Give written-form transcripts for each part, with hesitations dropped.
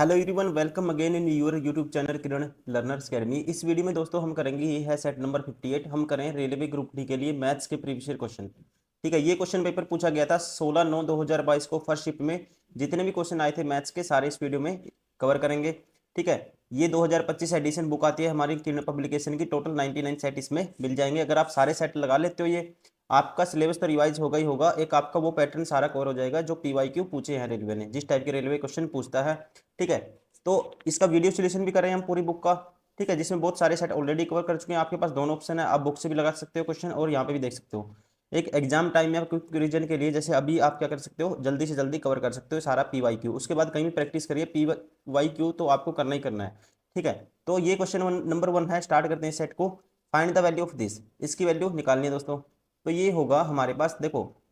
Hello everyone, welcome again in your YouTube channel Kiran learners academy. इस video में दोस्तों हम करेंगे, ये है सेट नंबर 58। हम करें रेलवे ग्रुप डी के लिए मैथ्स के प्रीवियस ईयर क्वेश्चन। ठीक है, ये क्वेश्चन पेपर पूछा गया था 16/9/2022 को फर्स्ट शिफ्ट में। जितने भी क्वेश्चन आए थे मैथ्स के सारे इस वीडियो में कवर करेंगे। ठीक है, ये 2025 एडिशन बुक आती है हमारी किरण पब्लिकेशन की। टोटल 99 सेट इसमें मिल जाएंगे। अगर आप सारे सेट लगा लेते हो, ये आपका सिलेबस तो रिवाइज होगा ही होगा। एक आपका वो पैटर्न सारा कवर हो जाएगा जो पीवाईक्यू पूछे हैं रेलवे ने, जिस टाइप के रेलवे क्वेश्चन पूछता है। ठीक है, तो इसका वीडियो सोल्यूशन भी करें हम पूरी बुक का। ठीक है, जिसमें बहुत सारे सेट ऑलरेडी कवर कर चुके हैं। आपके पास दोनों ऑप्शन है, आप बुक से भी लगा सकते हो क्वेश्चन और यहाँ पे भी देख सकते हो। एक एग्जाम टाइम में क्विक रिवीजन के लिए, जैसे अभी आप क्या कर सकते हो, जल्दी से जल्दी कवर कर सकते हो सारा पीवाईक्यू। उसके बाद कहीं भी प्रैक्टिस करिए पीवाईक्यू, तो आपको करना ही करना है। ठीक है, तो ये क्वेश्चन नंबर 1 है। स्टार्ट करते हैं सेट को। Find the value of this, इसकी वैल्यू निकालनी है दोस्तों। तो ये होगा हमारे पास, देखो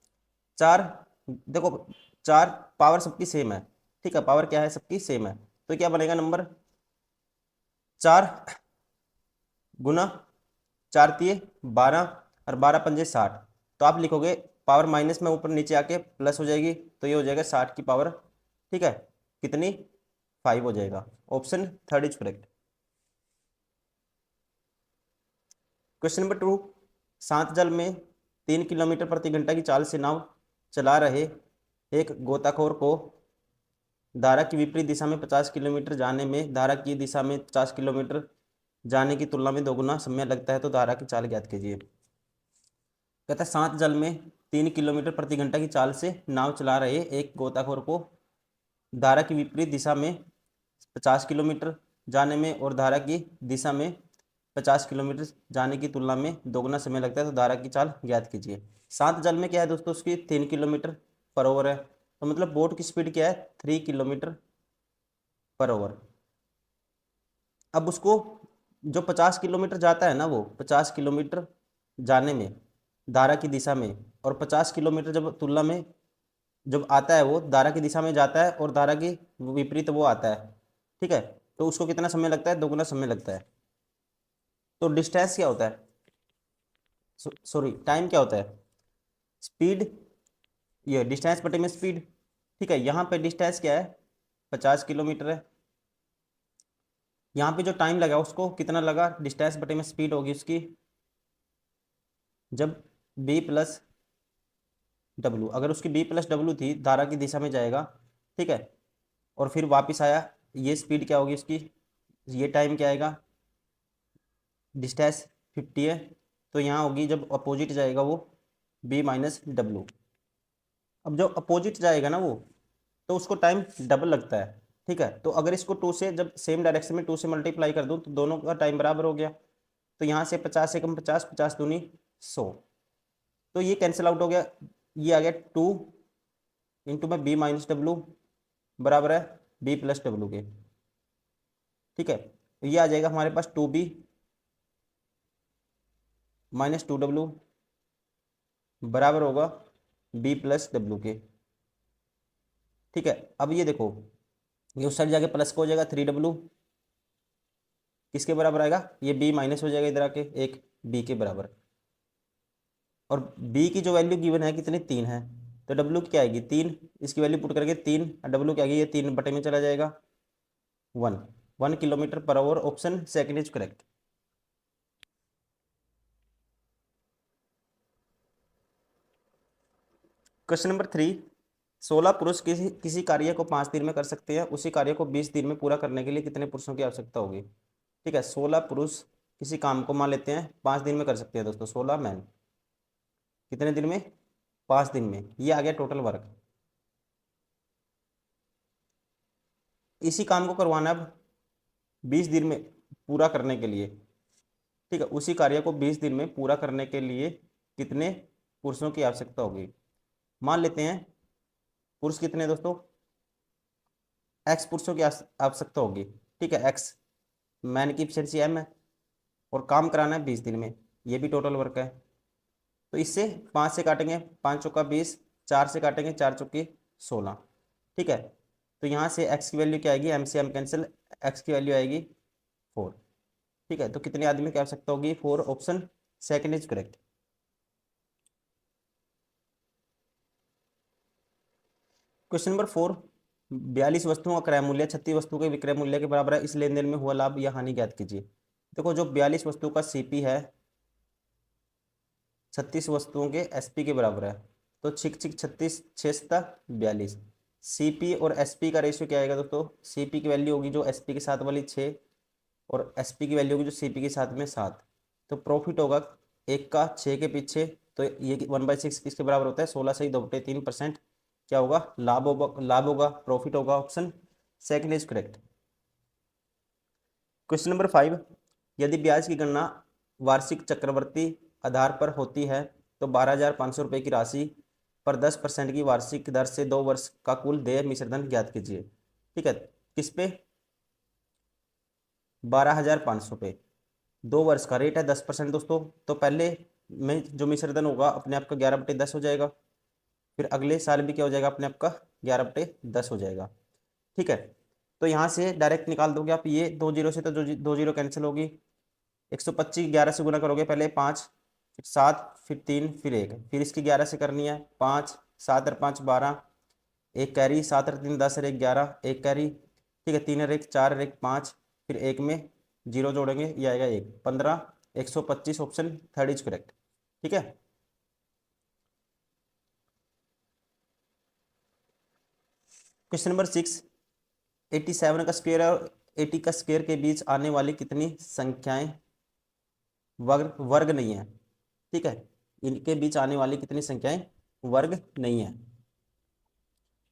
चार, देखो चार पावर सबकी सेम है। ठीक है, पावर क्या है, सबकी सेम है। तो क्या बनेगा नंबर 4 गुना 4×3 = 12 और 12×5 = 60। तो आप लिखोगे पावर माइनस में ऊपर नीचे आके प्लस हो जाएगी, तो ये हो जाएगा 60 की पावर। ठीक है, कितनी 5 हो जाएगा। Option third is correct. Question number 2, शांत जल में 3 किलोमीटर प्रति घंटा की चाल से नाव चला रहे एक गोताखोर को धारा की विपरीत दिशा में 50 किलोमीटर जाने में धारा की दिशा में 50 किलोमीटर जाने की तुलना में दोगुना समय लगता है, तो धारा की चाल ज्ञात कीजिए। कहता है शांत जल में 3 किलोमीटर प्रति घंटा की चाल से नाव चला रहे एक गोताखोर को धारा की विपरीत दिशा में 50 किलोमीटर जाने में और धारा की दिशा में 50 किलोमीटर जाने की तुलना में दोगुना समय लगता है, तो धारा की चाल ज्ञात कीजिए। शांत जल में क्या है दोस्तों, उसकी 3 किलोमीटर पर ओवर है। तो मतलब बोट की स्पीड क्या है, 3 किलोमीटर पर ओवर। अब उसको जो 50 किलोमीटर जाता है ना, वो 50 किलोमीटर जाने में धारा की दिशा में, और 50 किलोमीटर जब तुलना में जब आता है, वो धारा की दिशा में जाता है और धारा की विपरीत वो आता है। ठीक है, तो उसको कितना समय लगता है, दोगुना समय लगता है। तो डिस्टेंस क्या होता है, सॉरी टाइम क्या होता है, स्पीड, ये डिस्टेंस बटे में स्पीड। ठीक है, यहाँ पे डिस्टेंस क्या है, 50 किलोमीटर है। यहाँ पे जो टाइम लगा उसको कितना लगा, डिस्टेंस बटे में स्पीड होगी उसकी, जब B+W, अगर उसकी B+W थी, धारा की दिशा में जाएगा। ठीक है, और फिर वापस आया, ये स्पीड क्या होगी उसकी, ये टाइम क्या आएगा, डिस्टेंस 50 है, तो यहाँ होगी जब अपोजिट जाएगा वो B-W। अब जब अपोजिट जाएगा ना वो, तो उसको टाइम डबल लगता है। ठीक है, तो अगर इसको 2 से, जब सेम डायरेक्शन में 2 से मल्टीप्लाई कर दूँ, तो दोनों का टाइम बराबर हो गया। तो यहाँ से 50 से कम 50, 50 दूनी 100, तो ये कैंसिल आउट हो गया। ये आ गया 2 में B-W बराबर है B+W के। ठीक है, तो ये आ जाएगा हमारे पास 2B-2W बराबर होगा B+W के। ठीक है, अब ये देखो, ये उस साइड जाके प्लस का हो जाएगा 3W, किसके बराबर आएगा, ये B माइनस हो जाएगा इधर आके, एक B के बराबर। और B की जो वैल्यू गिवन है कितनी, 3 है, तो W की क्या आएगी, 3। इसकी वैल्यू पुट करके 3, और W क्या आएगी, ये 3 बटे में चला जाएगा 1 kilometre per hour. Option second is correct. Question number 3, 16 पुरुष किसी किसी कार्य को 5 दिन में कर सकते हैं, उसी कार्य को 20 दिन में पूरा करने के लिए कितने पुरुषों की आवश्यकता होगी। ठीक है, 16 पुरुष किसी काम को मान लेते हैं 5 दिन में कर सकते हैं दोस्तों। 16 मैन कितने दिन में, 5 दिन में। ये आ गया टोटल वर्क। इसी काम को करवाना अब 20 दिन में पूरा करने के लिए। ठीक है, उसी कार्य को 20 दिन में पूरा करने के लिए कितने पुरुषों की आवश्यकता होगी। मान लेते हैं पुरुष कितने दोस्तों, एक्स पुरुषों की आवश्यकता होगी। ठीक है, एक्स मैन की एफिशिएंसी M है, और काम कराना है 20 दिन में, ये भी टोटल वर्क है। तो इससे 5 से काटेंगे, 5 चौका 20, 4 से काटेंगे, 4 चौके 16। ठीक है, तो यहाँ से एक्स की वैल्यू क्या आएगी, M से M कैंसिल, एक्स की वैल्यू आएगी 4। ठीक है, तो कितने आदमी की आवश्यकता होगी, 4। Option second is correct. Question number 4, 42 वस्तुओं का क्रय मूल्य 36 वस्तुओं के विक्रय मूल्य के बराबर है, इस लेन देन में हुआ लाभ या हानि ज्ञात कीजिए। देखो जो 42 वस्तुओं का सीपी है 36 वस्तुओं के एसपी के बराबर है, तो छिक छिक 36 6 42। सीपी और एसपी का रेशियो क्या आएगा दोस्तों, सीपी की वैल्यू होगी जो एसपी के साथ वाली 6 और एसपी की वैल्यू होगी जो सीपी के साथ में 7। तो प्रॉफिट होगा एक का 6 के पीछे, तो ये 1/6 किसके बराबर होता है, 16 से ही 2/3%। क्या होगा, लाभ होगा, लाभ होगा, प्रॉफिट होगा। Option second is correct. Question number 5, यदि ब्याज की गणना वार्षिक चक्रवर्ती आधार पर होती है तो 12,500 रुपये की राशि पर 10% की वार्षिक दर से 2 वर्ष का कुल देय मिश्रधन ज्ञात कीजिए। ठीक है, किस पे, 12,500 पे, 2 वर्ष का रेट है 10% दोस्तों। तो पहले में जो मिश्रधन होगा अपने आप का 11/10 हो जाएगा, फिर अगले साल भी क्या हो जाएगा, अपने आप का 11/10 हो जाएगा। ठीक है, तो यहाँ से डायरेक्ट निकाल दोगे आप, ये 2 जीरो से तो 2 जीरो कैंसिल होगी। 125 11 से गुना करोगे, पहले 5 फिर 7 फिर 3 फिर 1, फिर इसकी 11 से करनी है, 5 7 और 5 12, एक कैरी, 7 और 3 10 और 1 11, एक कैरी। ठीक है, 3 और 1 4 और 1 5, फिर एक में जीरो जोड़ेंगे, ये आएगा 1 15, 125। Option third is correct. ठीक है, क्वेश्चन नंबर 6, 87 का स्क्वायर और 80 का स्क्वायर के बीच आने वाली कितनी संख्याएं वर्ग वर्ग नहीं है। ठीक है, इनके बीच आने वाली कितनी संख्याएं वर्ग नहीं है।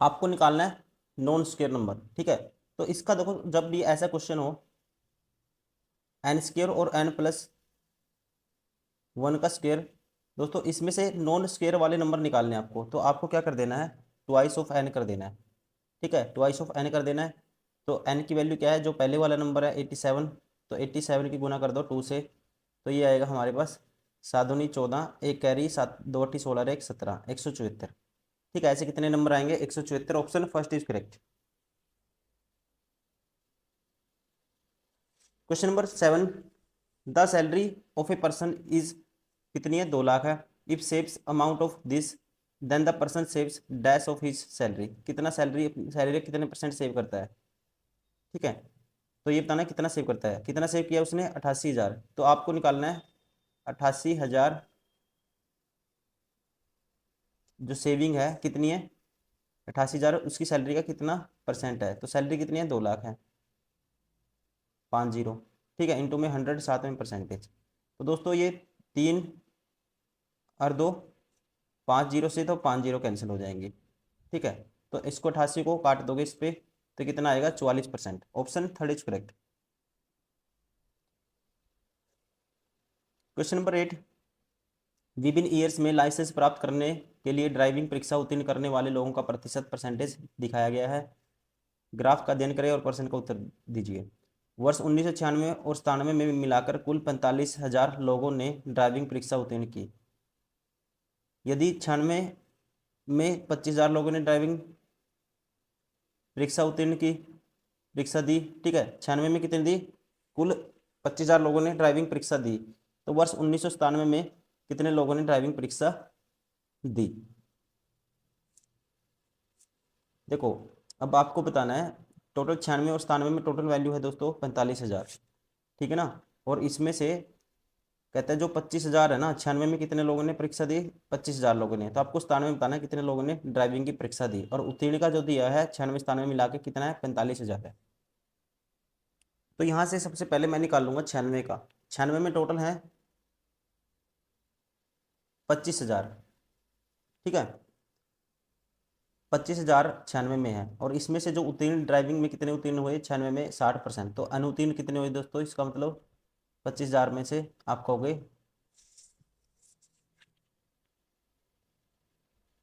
आपको निकालना है नॉन स्क्वायर नंबर। ठीक है, तो इसका देखो जब भी ऐसा क्वेश्चन हो एन स्क्वायर और एन प्लस 1 का स्क्वायर, दोस्तों इसमें से नॉन स्क्वायर वाले नंबर निकालने हैं आपको, तो आपको क्या कर देना है, ट्वाइस ऑफ एन कर देना है। ठीक है, ट्वाइस ऑफ एन कर देना है। तो एन की वैल्यू क्या है, जो पहले वाला नंबर है 87, तो 87 की गुना कर दो 2 से, तो ये आएगा हमारे पास 7 दूनी 14, एक कैरी 7 2 8 16 और 1 17, 174। ठीक है, ऐसे कितने नंबर आएंगे, 174। Option first is correct. Question number 7, the salary of a person is कितनी है, 2 लाख है। If saves amount of this then the person saves dash of his salary, कितना सैलरी सैलरी कितने परसेंट सेव करता है। ठीक है, तो ये बताना कितना सेव करता है, कितना सेव किया उसने, 88,000। तो आपको निकालना है 88,000 जो सेविंग है कितनी है, 88,000, उसकी सैलरी का कितना परसेंट है, तो सैलरी कितनी है, 2 लाख है, 50। ठीक है, इंटू में 100 साथ में परसेंटेज। तो दोस्तों ये 3 और 2 5 जीरो से तो 5 जीरो कैंसिल हो जाएंगे। ठीक है, तो इसको 88 को काट दोगे इस पे, तो कितना आएगा, 44%। Option third is correct. Question number 8, विभिन्न ईयर्स में लाइसेंस प्राप्त करने के लिए ड्राइविंग परीक्षा उत्तीर्ण करने वाले लोगों का प्रतिशत परसेंटेज दिखाया गया है। ग्राफ का अध्ययन करें और प्रश्न का उत्तर दीजिए। वर्ष 1996 और 97 में मिलाकर कुल 45,000 लोगों ने ड्राइविंग परीक्षा उत्तीर्ण की। यदि 96 में 25,000 लोगों ने ड्राइविंग परीक्षा उत्तीर्ण की, परीक्षा दी, ठीक है, 96 में कितनी दी, कुल 25,000 लोगों ने ड्राइविंग परीक्षा दी, तो वर्ष 1997 में कितने लोगों ने ड्राइविंग परीक्षा दी। देखो अब आपको बताना है, टोटल 96 और 97 में टोटल वैल्यू है दोस्तों 45,000। ठीक है ना, और इसमें से कहते हैं जो 25,000 है ना, 96 में कितने लोगों ने परीक्षा दी, 25,000 लोगों ने, तो आपको 97 में बताना है कितने लोगों ने ड्राइविंग की परीक्षा दी, और उत्तीर्ण का जो दिया है 96 97 मिला के कितना है, 45,000 है। तो यहाँ से सबसे पहले मैं निकाल लूंगा 96 का, 96 में टोटल है 25,000। ठीक है, 25,000 96 में है, और इसमें से जो उत्तीर्ण ड्राइविंग में कितने उत्तीर्ण हुए 96 में 60%, तो अनुत्तीर्ण कितने हुए दोस्तों, इसका मतलब 25,000 में से आपका हो गए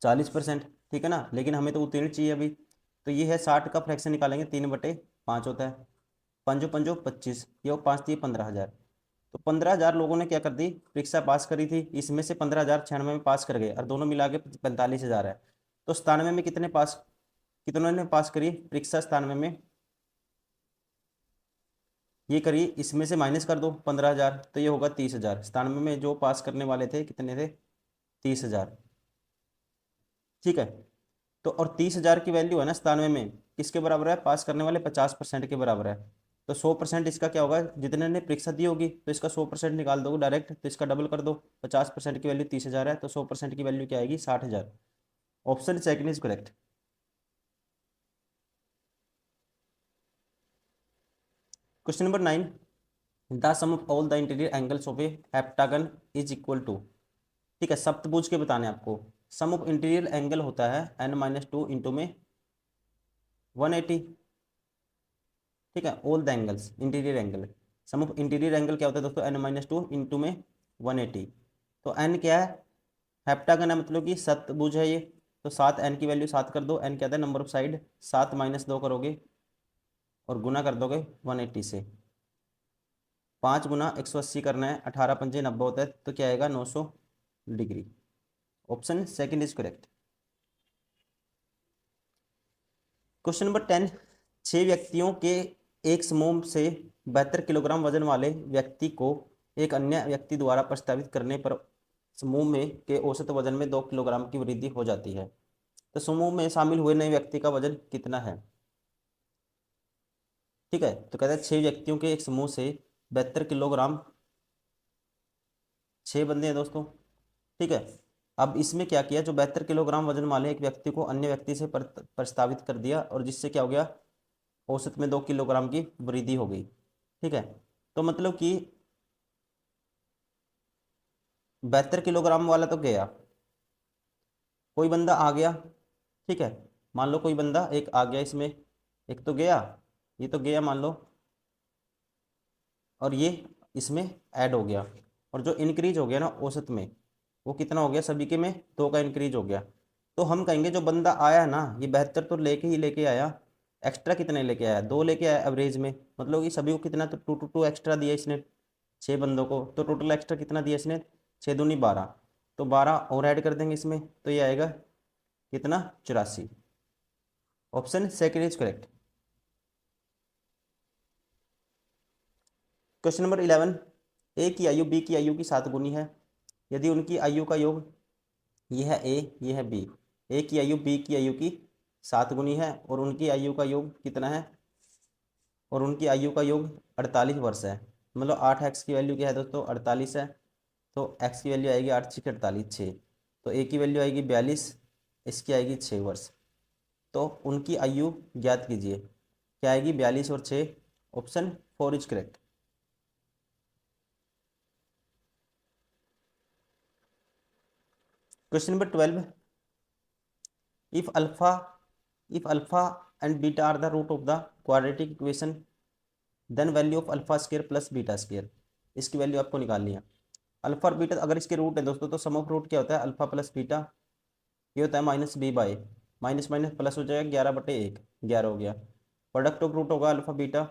40%। ठीक है ना, लेकिन हमें तो उत्तीर्ण चाहिए अभी, तो ये है 60 का फ्रैक्शन निकालेंगे, 3/5 होता है, पंजो पंजो 25, ये 5 दिए 15,000। तो 15,000 लोगों ने क्या कर दी, परीक्षा पास करी थी, इसमें से 15,000 96 में पास कर गए, और दोनों मिला के 45,000 है। तो 97 में कितने पास, कितनों ने पास करी परीक्षा 97 में, ये करिए, इसमें से माइनस कर दो 15,000, तो ये होगा 30,000। 97 में जो पास करने वाले थे कितने थे, 30,000। ठीक है, तो और 30,000 की वैल्यू है ना 97 में, किसके बराबर है? पास करने वाले 50% के बराबर है। तो 100% इसका क्या होगा? जितने ने परीक्षा दी होगी तो इसका 100% निकाल दोगे डायरेक्ट, तो इसका डबल कर दो। 50% की वैल्यू 30,000 है, तो 100% की वैल्यू क्या आएगी? 60,000। Option second is correct. Question number 9, the sum of all the interior angles of a heptagon is equal to. ठीक है, सप्तभुज के बताने आपको। सम ऑफ इंटीरियर एंगल होता है n-2 इंटू में 180। ठीक है, all the angles interior angle. Sum of interior angle क्या होता है दोस्तों? n-2 इंटू में 180। तो n क्या है? हेप्टागन है, मतलब कि सप्तभुज है ये। तो 7, n की वैल्यू 7 कर दो। n क्या था? Number of side. 7 माइनस 2 करोगे और गुना कर दोगे 180 से। 5 गुना 180 करना है, 18 पंजे 90 होता है, तो क्या आएगा? 900 degree. Option second is correct. Question number 10, 6 व्यक्तियों के एक समूह से 72 किलोग्राम वजन वाले व्यक्ति को एक अन्य व्यक्ति द्वारा प्रस्तावित करने पर समूह में के औसत वजन में 2 किलोग्राम की वृद्धि हो जाती है। तो समूह में शामिल हुए नए व्यक्ति का वजन कितना है? ठीक है, तो कहते हैं 6 व्यक्तियों के एक समूह से 72 किलोग्राम, 6 बंदे हैं दोस्तों। ठीक है, अब इसमें क्या किया? जो 72 किलोग्राम वजन वाले एक व्यक्ति को अन्य व्यक्ति से प्रस्तावित कर दिया, और जिससे क्या हो गया? औसत में 2 किलोग्राम की वृद्धि हो गई। ठीक है, तो मतलब कि 72 किलोग्राम वाला तो गया, कोई बंदा आ गया। ठीक है, मान लो कोई बंदा एक आ गया इसमें, एक तो गया, ये तो गया मान लो, और ये इसमें ऐड हो गया। और जो इंक्रीज हो गया ना औसत में, वो कितना हो गया? सभी के में 2 का इंक्रीज हो गया। तो हम कहेंगे जो बंदा आया ना, ये 72 तो लेके आया, एक्स्ट्रा कितने लेके आया? 2 लेके आया एवरेज में, मतलब कि सभी को कितना? तो 2 एक्स्ट्रा दिया इसने 6 बंदों को, तो टोटल एक्स्ट्रा कितना दिया इसने? 6 दूनी 12, तो 12 और ऐड कर देंगे इसमें, तो ये आएगा कितना? 84। Option second is correct. Question number 11, ए की आयु बी की आयु की 7 गुनी है यदि उनकी आयु का योग, ये है ए, ये है बी। ए की आयु बी की आयु की 7 गुनी है, और उनकी आयु का योग कितना है? और उनकी आयु का योग 48 वर्ष है। मतलब 8x की वैल्यू क्या है दोस्तों? 48 है। तो x की वैल्यू आएगी 8 6 48 6। तो ए की वैल्यू आएगी 42, इसकी आएगी 6 वर्ष। तो उनकी आयु ज्ञात कीजिए, क्या आएगी? 42 और 6। Option 4 is correct. Question number 12, if alpha if alpha and beta are the root of the quadratic equation, then value of alpha square plus beta square. इसकी वैल्यू आपको निकालनी है। अल्फा और बीटा अगर इसके रूट है दोस्तों, तो सम ऑफ रूट क्या होता है? अल्फा प्लस बीटा, ये होता है minus B by, minus minus plus हो जाएगा, 11/1, 11 हो गया। प्रोडक्ट ऑफ रूट होगा alpha beta,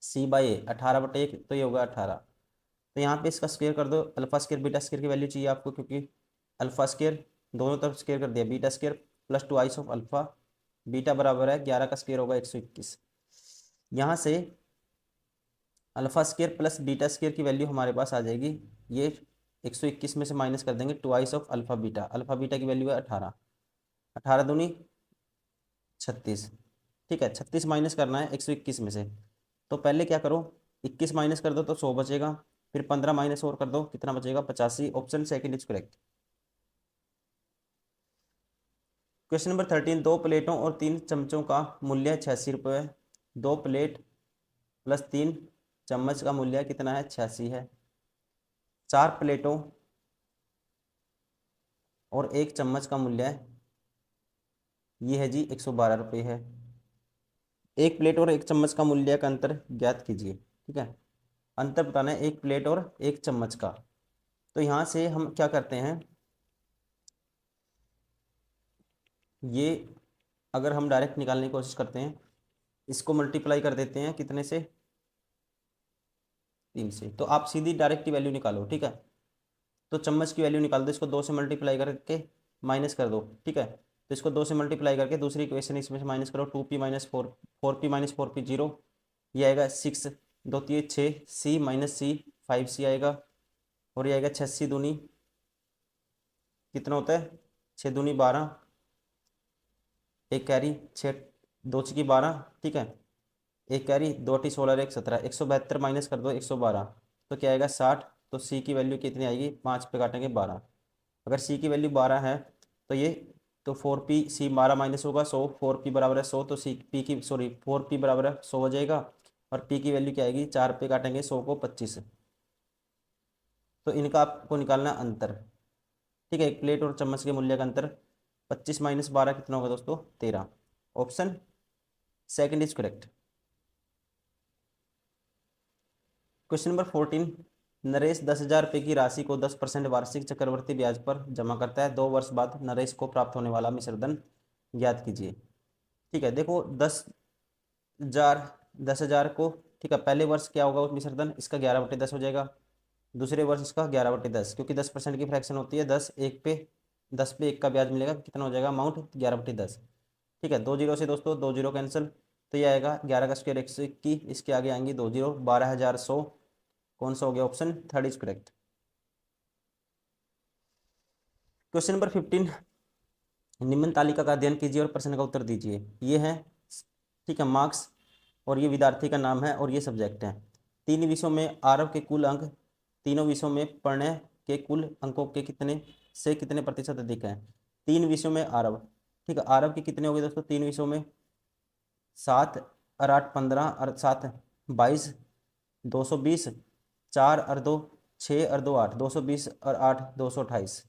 C by A, 18/1, तो ये होगा 18। तो यहाँ पे इसका स्क्वायर कर दो, अल्फा स्क्वायर बीटा स्क्वायर की वैल्यू चाहिए आपको, क्योंकि अल्फा स्क्वायर दोनों तरफ स्क्वायर कर दिया, beta square plus 2 ice of alpha beta बराबर है 11 का स्क्वायर होगा 121। यहाँ से alpha square plus beta square की वैल्यू हमारे पास आ जाएगी, ये 121 में से माइनस कर देंगे 2 आइस ऑफ अल्फा बीटा की वैल्यू है 18, 18 दूनी 36। ठीक है, 36 माइनस करना है 121 में से। तो पहले क्या करो, 21 माइनस कर दो तो 100 बचेगा, फिर 15 माइनस और कर दो, कितना बचेगा? 85। Option second is correct. Question number 13, 2 प्लेटों और 3 चम्मचों का मूल्य 86 रुपये है। 2 प्लेट प्लस 3 चम्मच का मूल्य कितना है? 86 है। 4 प्लेटों और 1 चम्मच का मूल्य ये है जी 112 रुपये है। एक प्लेट और 1 चम्मच का मूल्य का अंतर ज्ञात कीजिए। ठीक है, अंतर बताना है एक प्लेट और 1 चम्मच का। तो यहाँ से हम क्या करते हैं, ये अगर हम डायरेक्ट निकालने की कोशिश करते हैं, इसको मल्टीप्लाई कर देते हैं कितने से? 3 से। तो आप सीधी डायरेक्ट की वैल्यू निकालो। ठीक है, तो चम्मच की वैल्यू निकाल दो, इसको 2 से मल्टीप्लाई करके माइनस कर दो। ठीक है, तो इसको 2 से मल्टीप्लाई करके दूसरी इक्वेशन इसमें से माइनस करो, 2p-4, 4p माइनस 4p 0, ये आएगा 6, 2 3 6, c माइनस सी 5c आएगा, और ये आएगा 86 दूनी कितना होता है? 6 दूनी 12, एक कैरी 6 2 की 12, ठीक है, एक कैरी 2 टी 16 एक 17, 172 माइनस कर दो 112, तो क्या आएगा 60। तो सी की वैल्यू कितनी आएगी, 5 पे काटेंगे 12। अगर सी की वैल्यू 12 है तो ये, तो 4p, सी 12 माइनस होगा 100, 4p बराबर है 100, तो सी पी की सॉरी 4p बराबर है 100 हो जाएगा। और p की वैल्यू क्या आएगी, 4 पे काटेंगे 100 को 25, तो इनका आपको निकालना है अंतर। ठीक है, एक प्लेट और चम्मच के मूल्य का अंतर, 25 माइनस 12 कितना होगा दोस्तों, 13। Option second is correct. Question number 14, Naresh 10,000 रुपये की राशि को 10% वार्षिक चक्रवृद्धि ब्याज पर जमा करता है। 2 वर्ष बाद नरेश को प्राप्त होने वाला मिश्रधन ज्ञात कीजिए। ठीक है, देखो 10,000, 10,000 को, ठीक है, पहले वर्ष क्या होगा उस मिश्रधन, इसका 11/10 हो जाएगा। दूसरे वर्ष इसका 11/10, क्योंकि 10% की फ्रैक्शन होती है, 10 पे 1 का ब्याज मिलेगा, कितना हो जाएगा अमाउंट, 11/10। ठीक है, 2 जीरो से दोस्तों 2 जीरो कैंसिल, तो ये आएगा 11 का स्क्वायर 121, इसके आगे आएंगी 2 जीरो, 12,100, कौन सा हो गया, option third is correct. Question number 15, निम्न तालिका का अध्ययन कीजिए और प्रश्न का उत्तर दीजिए। ये है, ठीक है, मार्क्स, और ये विद्यार्थी का नाम है और ये सब्जेक्ट है। 3 विषयों में आरव के कुल अंक तीनों विषयों में पढ़ने के कुल अंकों के कितने से कितने प्रतिशत अधिक हैं। 3 विषयों में आरव, ठीक है, आरव के कितने हो गए दोस्तों 3 विषयों में, 7 और 8 15 और 7 22, 220, 4 और 2 6 और 2 8, 220 और 8 228।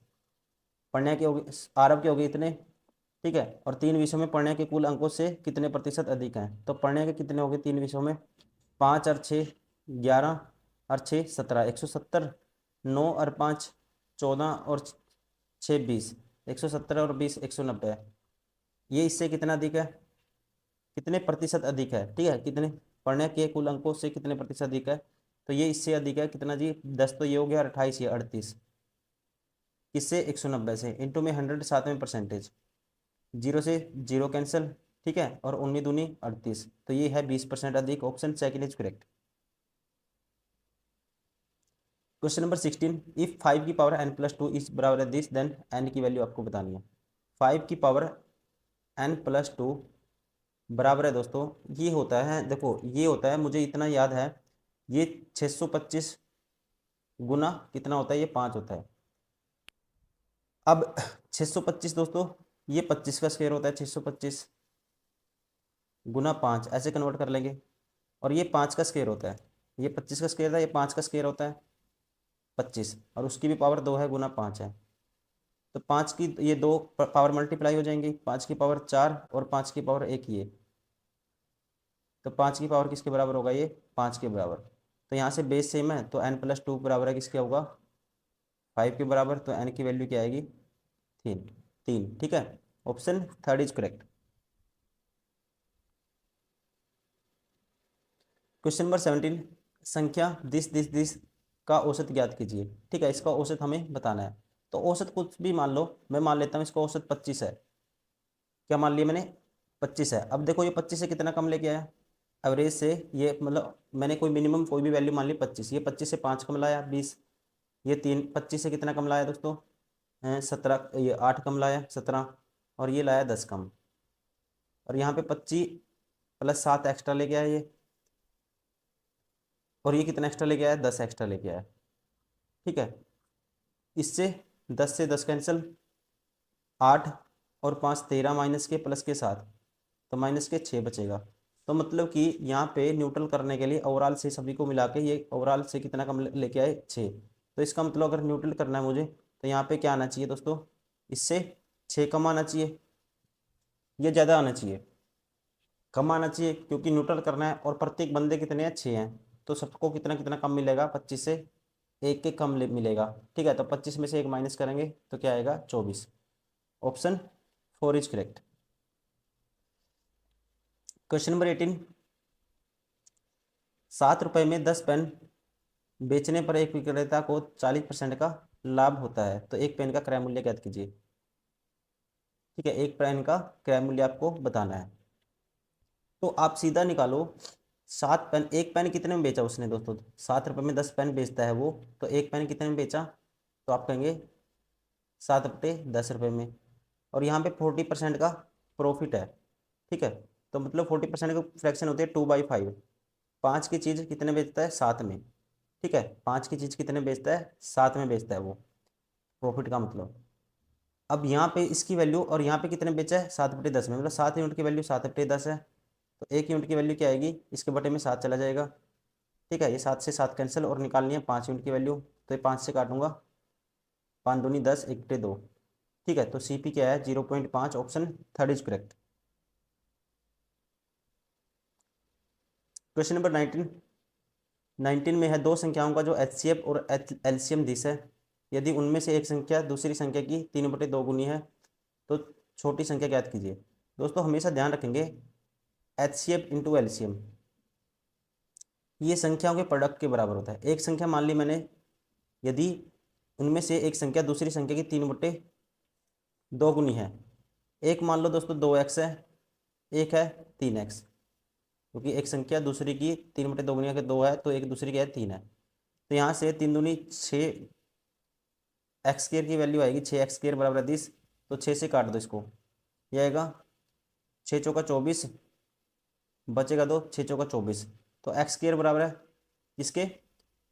पढ़ने के हो गए, आरव के हो गए इतने, ठीक है, और 3 विषयों में पढ़ने के कुल अंकों से कितने प्रतिशत अधिक हैं। तो पढ़ने के कितने हो गए 3 विषयों में, 5 और 6 11 और 6 17, 170, 9 और 5 14 और 6 20, 170 और 20 190। ये इससे कितना अधिक है, कितने प्रतिशत अधिक है, ठीक है, कितने पढ़ने के कुल अंकों से कितने प्रतिशत अधिक है, तो ये इससे अधिक है कितना जी, 10 तो ये हो गया, 28 ये 38, किससे 190 से, इंटू में 100 साथ में परसेंटेज, जीरो से जीरो कैंसिल, ठीक है, और 19 दूनी 38, तो ये है 20% अधिक, option second is correct. Question number 16, if 5 की पावर n+2 इज बराबर है दिस, देन n की वैल्यू आपको बतानी है। 5 की पावर n+2 बराबर है दोस्तों, ये होता है, देखो ये होता है, मुझे इतना याद है, ये 625 गुना कितना होता है, ये 5 होता है। अब 625 दोस्तों, ये 25 का स्क्वायर होता है, 625 गुना 5 ऐसे कन्वर्ट कर लेंगे, और ये 5 का स्क्वायर होता है, ये 25 का स्क्वायर था, ये 5 का स्क्वायर होता है 25, और उसकी भी पावर 2 है, गुना 5 है, तो 5 की ये 2 पावर मल्टीप्लाई हो जाएंगी, 5 की पावर 4 और 5 की पावर 1 ये, तो 5 की पावर किसके बराबर होगा, ये 5 के बराबर। तो यहाँ से बेस सेम है, तो n+2 बराबर है किसके होगा, 5 के बराबर, तो n की वैल्यू क्या आएगी, 3 3, ठीक है, option third is correct. Question number 17, संख्या दिस का औसत ज्ञात कीजिए। ठीक है, इसका औसत हमें बताना है, तो औसत कुछ भी मान लो, मैं मान लेता हूँ इसका औसत 25 है। क्या मान लिया मैंने, 25 है। अब देखो ये 25 से कितना कम लेके आया, एवरेज से, ये मतलब मैंने कोई मिनिमम कोई भी वैल्यू मान ली 25, ये 25 से 5 कम लाया 20, ये 3 25 से कितना कम लाया दोस्तों, 17, ये 8 कम लाया 17, और ये लाया 10 कम, और यहाँ पे 25 प्लस 7 एक्स्ट्रा लेके आया ये, और ये कितना एक्स्ट्रा लेके आया, 10 एक्स्ट्रा लेके आया। ठीक है, इससे 10 से 10 कैंसिल, 8 और 5 13, माइनस के प्लस के 7, तो माइनस के 6 बचेगा। तो मतलब कि यहाँ पे न्यूट्रल करने के लिए ओवरऑल से सभी को मिला के ये ओवरऑल से कितना कम लेके आए, 6। तो इसका मतलब अगर न्यूट्रल करना है मुझे, तो यहाँ पे क्या आना चाहिए दोस्तों, इससे 6 कम आना चाहिए, ये ज़्यादा आना चाहिए, कम आना चाहिए, क्योंकि न्यूट्रल करना है, और प्रत्येक बंदे कितने हैं, 6 हैं, तो सबको कितना कितना कम मिलेगा, 25 से 1 के कम मिलेगा। ठीक है, तो 25 में से 1 माइनस करेंगे तो क्या आएगा, 24, option 4 is correct. Question number 18, 7 रुपये में 10 पेन बेचने पर एक विक्रेता को 40% का लाभ होता है, तो एक पेन का क्रय मूल्य ज्ञात कीजिए। ठीक है, एक पेन का क्रय मूल्य आपको बताना है, तो आप सीधा निकालो, 7 पेन, एक पेन कितने में बेचा उसने दोस्तों, 7 रुपये में 10 पेन बेचता है वो, तो एक पेन कितने में बेचा, तो आप कहेंगे 7/10 रुपये में, और यहाँ पे 40% का प्रॉफिट है, ठीक है। तो मतलब 40% की फ्रैक्शन होती है 2/5। 5 की चीज़ कितने बेचता है, 7 में, ठीक है। 5 की चीज़ कितने बेचता है, 7 में बेचता है वो, प्रॉफिट का मतलब। अब यहाँ पे इसकी वैल्यू और यहाँ पे कितने बेचा है, 7/10 में, मतलब 7 यूनिट की वैल्यू 7/10 है। तो 1 यूनिट की वैल्यू क्या आएगी, इसके बटे में 7 चला जाएगा, ठीक है। ये 7 से 7 कैंसिल और निकालनी है 5 यूनिट की वैल्यू, तो ये 5 से काटूंगा, 5 दूनी 10, 1/2, ठीक है। तो CP क्या है, 0.5, option third is correct. Question number 19 में है, दो संख्याओं का जो HCF और LCM दिस है, यदि उनमें से एक संख्या दूसरी संख्या की 3/2 गुनी है तो छोटी संख्या ज्ञात कीजिए। दोस्तों हमेशा ध्यान रखेंगे, HCF इंटू LCM ये संख्याओं के प्रोडक्ट के बराबर होता है। एक संख्या मान ली मैंने, यदि उनमें से एक संख्या दूसरी संख्या की 3/2 गुनी है, एक मान लो दोस्तों 2x है, एक है 3x, क्योंकि एक संख्या दूसरी की 3/2 गुनी के 2 है, तो एक दूसरी की है 3 है। तो यहाँ से 3 दूनी 6, x² की वैल्यू आएगी 6x² बराबर 30, तो 6 से काट दो इसको, ये आएगा 6 चौका 24, बचेगा 2, 6 चौका 24, तो x² बराबर है इसके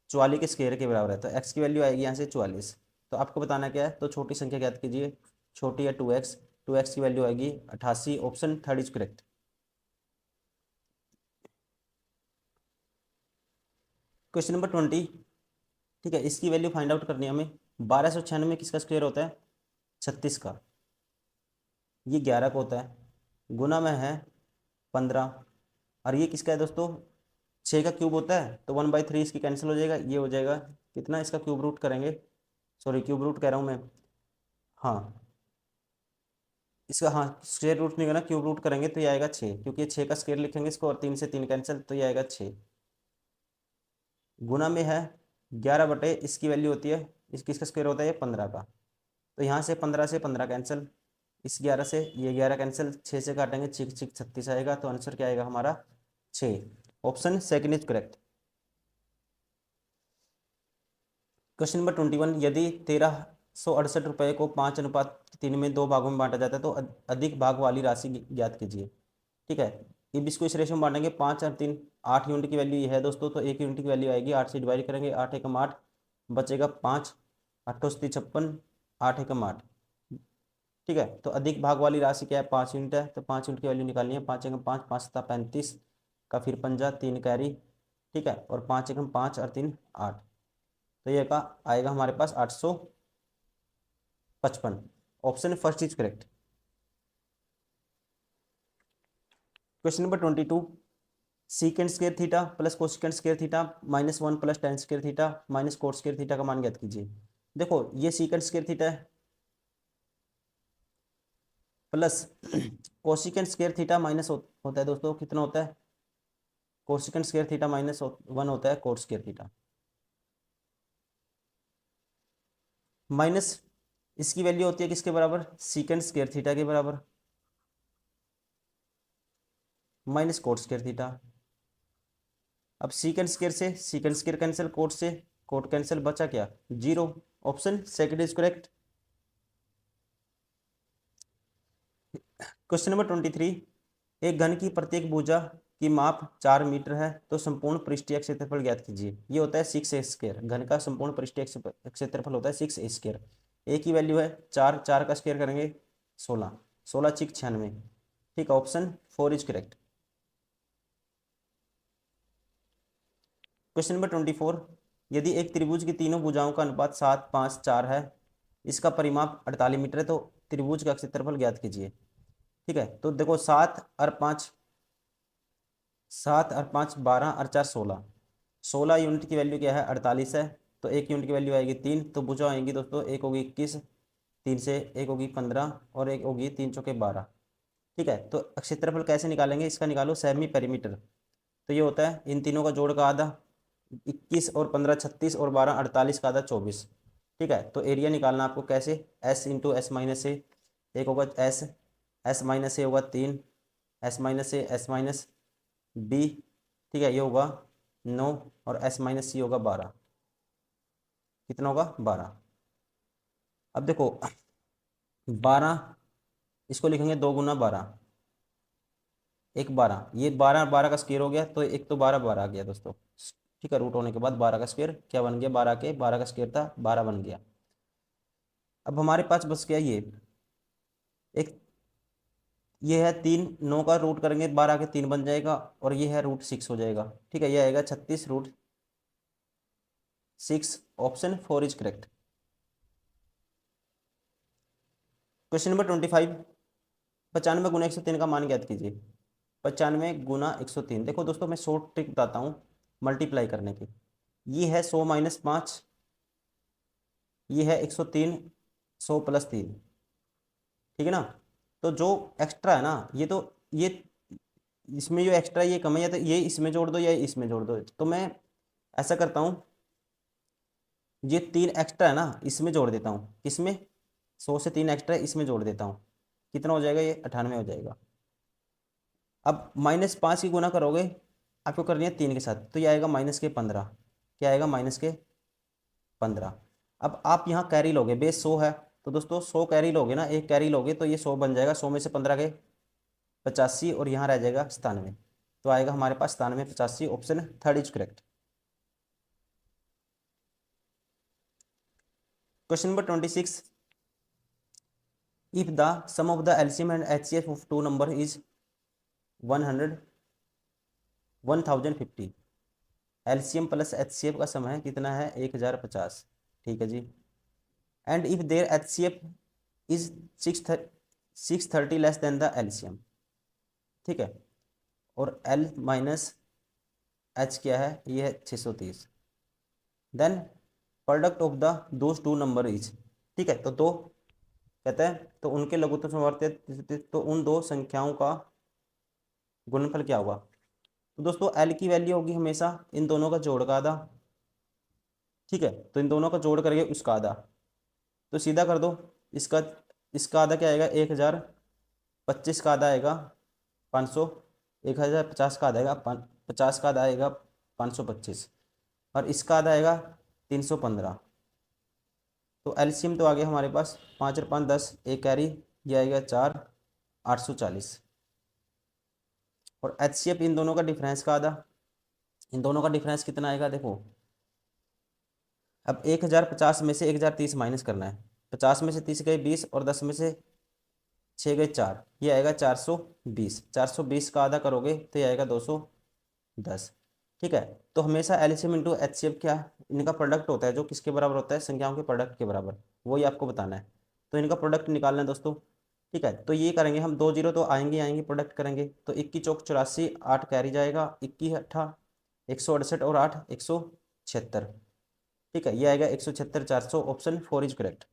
44 के स्क्वायर के बराबर है, तो x की वैल्यू आएगी यहाँ से 44। तो आपको बताना क्या है, तो छोटी संख्या ज्ञात कीजिए, छोटी है 2x, 2x की वैल्यू आएगी 88, option third is correct. Question number 20, ठीक है, इसकी वैल्यू फाइंड आउट करनी है हमें। 1296 किसका स्क्वायर होता है, 36 का, ये 11 का होता है, गुना में है 15, और ये किसका है दोस्तों, 6 का क्यूब होता है, तो 1/3 इसकी कैंसिल हो जाएगा, ये हो जाएगा कितना, इसका क्यूब रूट करेंगे, सॉरी क्यूब रूट कह रहा हूँ मैं, हाँ इसका, हाँ स्क्वायर रूट नहीं करना, क्यूब रूट करेंगे तो ये आएगा 6, क्योंकि 6 का स्क्वायर लिखेंगे इसको, और 3 से 3 कैंसिल, तो ये आएगा 6, गुना में है 11 बटे इसकी वैल्यू होती है, इसका स्क्वायर होता है ये 15 का, तो यहाँ से 15 से 15 कैंसिल, इस 11 से ये 11 कैंसिल, 6 से काटेंगे, चिक चिक 36 आएगा, तो आंसर क्या आएगा हमारा 6, option second is correct. Question number 21, यदि 1368 रुपये को 5:3 में 2 भागों में बांटा जाता है तो अधिक भाग वाली राशि ज्ञात कीजिए, ठीक है। अब इसको इस रेशो में बांटेंगे, 5 और 3, 8 यूनिट की वैल्यू ये है दोस्तों, तो 1 यूनिट की वैल्यू आएगी, 8 से डिवाइड करेंगे, 8 एकम 8, बचेगा 5, 8 × 56, 8 एकम 8, ठीक है। तो अधिक भाग वाली राशि क्या है, 5 यूनिट है, तो 5 यूनिट की वैल्यू निकालनी है, 5 एकम 5, 5 7 35 का फिर पंजा 3 कैरी, ठीक है, और 5 एकम 5 और 3 8, तो ये का आएगा हमारे पास 855, option first is correct. Question number 22, secant square theta plus cosecant square theta -1 plus ten square theta minus cot square theta का मान ज्ञात कीजिए। देखो ये सीकेंड स्क्वायर थीटा है plus cosecant square theta minus होता है दोस्तों, कितना होता है, कोसेकेंड स्क्वायर थीटा -1 होता है कोट स्क्वायर थीटा, माइनस इसकी वैल्यू होती है किसके बराबर, सीकेंड स्क्वायर थीटा के बराबर, माइनस कोट स्क्वायर थीटा। अब सीकेंड स्क्वायर से सीकेंड स्क्वायर कैंसिल, कोट से कोट कैंसिल, बचा क्या, 0, option second is correct. Question number 23, एक घन की प्रत्येक भुजा की माप 4 मीटर है तो संपूर्ण पृष्ठीय क्षेत्रफल ज्ञात कीजिए। ये होता है 6a², घन का संपूर्ण पृष्ठीय क्षेत्रफल होता है 6a²। ए की वैल्यू है 4, 4 का स्क्वायर करेंगे 16, 16 चिक 96, ठीक है, option 4 is correct. Question number 24, यदि एक त्रिभुज की तीनों भुजाओं का अनुपात 7, 5, 4 है, इसका परिमाप 48 मीटर है, तो त्रिभुज का क्षेत्रफल ज्ञात कीजिए, ठीक है। तो देखो 7 और 5 12 और 4 16, 16 यूनिट की वैल्यू क्या है, 48 है, तो 1 यूनिट की वैल्यू आएगी 3, तो भुजा आएंगी दोस्तों, एक होगी 21, 3 से एक होगी 15 और एक होगी 3 चौके 12, ठीक है। तो क्षेत्रफल कैसे निकालेंगे, इसका निकालो सेमी पेरीमीटर, तो ये होता है इन तीनों का जोड़ का आधा, 21 और 15 36 और 12 48 का आधा 24, ठीक है। तो एरिया निकालना आपको कैसे, S into S minus A, एक होगा एस माइनस ए होगा 3, S minus A S minus B, ठीक है, ये होगा 9, और एस माइनस सी होगा 12, कितना होगा 12। अब देखो 12 इसको लिखेंगे 2 गुना 12, एक 12, ये 12 12 का स्क्वायर हो गया, तो एक तो 12 12 आ गया दोस्तों। ठीक है, रूट होने के बाद 12 का स्क्वायर क्या बन गया, 12 का स्क्वायर था 12 बन गया। अब हमारे पास बस क्या ये एक, ये है 3, 9 का रूट करेंगे 12 के 3 बन जाएगा, और ये है √6 हो जाएगा। ठीक है, ये आएगा 36√6। Option 4 is correct. Question number 25, 95 गुना 103 का मान ज्ञात कीजिए। 95 गुना 103, देखो दोस्तों मैं शॉर्ट ट्रिक बताता हूँ मल्टीप्लाई करने की। ये है 100 - 5, ये है 103, 100 + 3, ठीक है ना। तो जो एक्स्ट्रा है ना, ये इसमें जो एक्स्ट्रा ये कम है, या तो ये इसमें जोड़ दो या इसमें जोड़ दो। तो मैं ऐसा करता हूँ, ये 3 एक्स्ट्रा है ना इसमें जोड़ देता हूँ, किसमें, 100 से 3 एक्स्ट्रा इसमें जोड़ देता हूँ। कितना हो जाएगा, ये 98 हो जाएगा। अब -5 की गुना करोगे, आपको करनी है 3 के साथ, तो ये आएगा -15। क्या आएगा, -15। अब आप यहाँ कैरी लोगे, बेस 100 है, तो दोस्तों 100 कैरी लोगे ना, एक कैरी लोगे तो ये 100 बन जाएगा। 100 में से 15 गए 85, और यहाँ रह जाएगा 97। तो आएगा हमारे पास 97 85। Option 3 is correct. Question number 26, if the sum of the LCM and HCF of two number is 1050, LCM plus HCF का सम है कितना है, 1050। ठीक है जी। And if there HCF is 630 less than the LCM. ठीक है, और एल माइनस एच क्या है, ये है 630। Then product of the those two number is, ठीक है, तो दो कहते हैं तो उनके लघुत्तम समवर्ती, तो उन दो संख्याओं का गुणनफल क्या होगा। तो दोस्तों एल की वैल्यू होगी हमेशा इन दोनों का जोड़ का आधा। ठीक है, तो इन दोनों का जोड़ करके उसका आधा, तो सीधा कर दो। इसका इसका आधा क्या आएगा, 1025 का आधा आएगा 500, 1050 का आधा आएगा 50 का आधा आएगा 525, और इसका आधा आएगा 315। तो एलसीएम तो आ गया हमारे पास 5 और 5 10, एक कैरी, ये आएगा 4, 840। और एचसीएफ इन दोनों का डिफरेंस का आधा, इन दोनों का डिफरेंस कितना आएगा देखो। अब 1050 में से 1030 माइनस करना है, 50 में से 30 गए 20, और 10 में से 6 गए 4, ये आएगा 420। 420 का आधा करोगे तो ये आएगा 210। ठीक है, तो हमेशा एलसीएम इंटू एचसीएफ क्या, इनका प्रोडक्ट होता है, जो किसके बराबर होता है, संख्याओं के प्रोडक्ट के बराबर, वही आपको बताना है। तो इनका प्रोडक्ट निकालना है दोस्तों। ठीक है, तो ये करेंगे हम, 2 जीरो तो आएंगे आएंगे, प्रोडक्ट करेंगे तो 21 चौक 84, 8 कैरी जाएगा, 21 अट्ठा 168, और 8 176। ठीक है, ये आएगा 176 400। Option 4 is correct.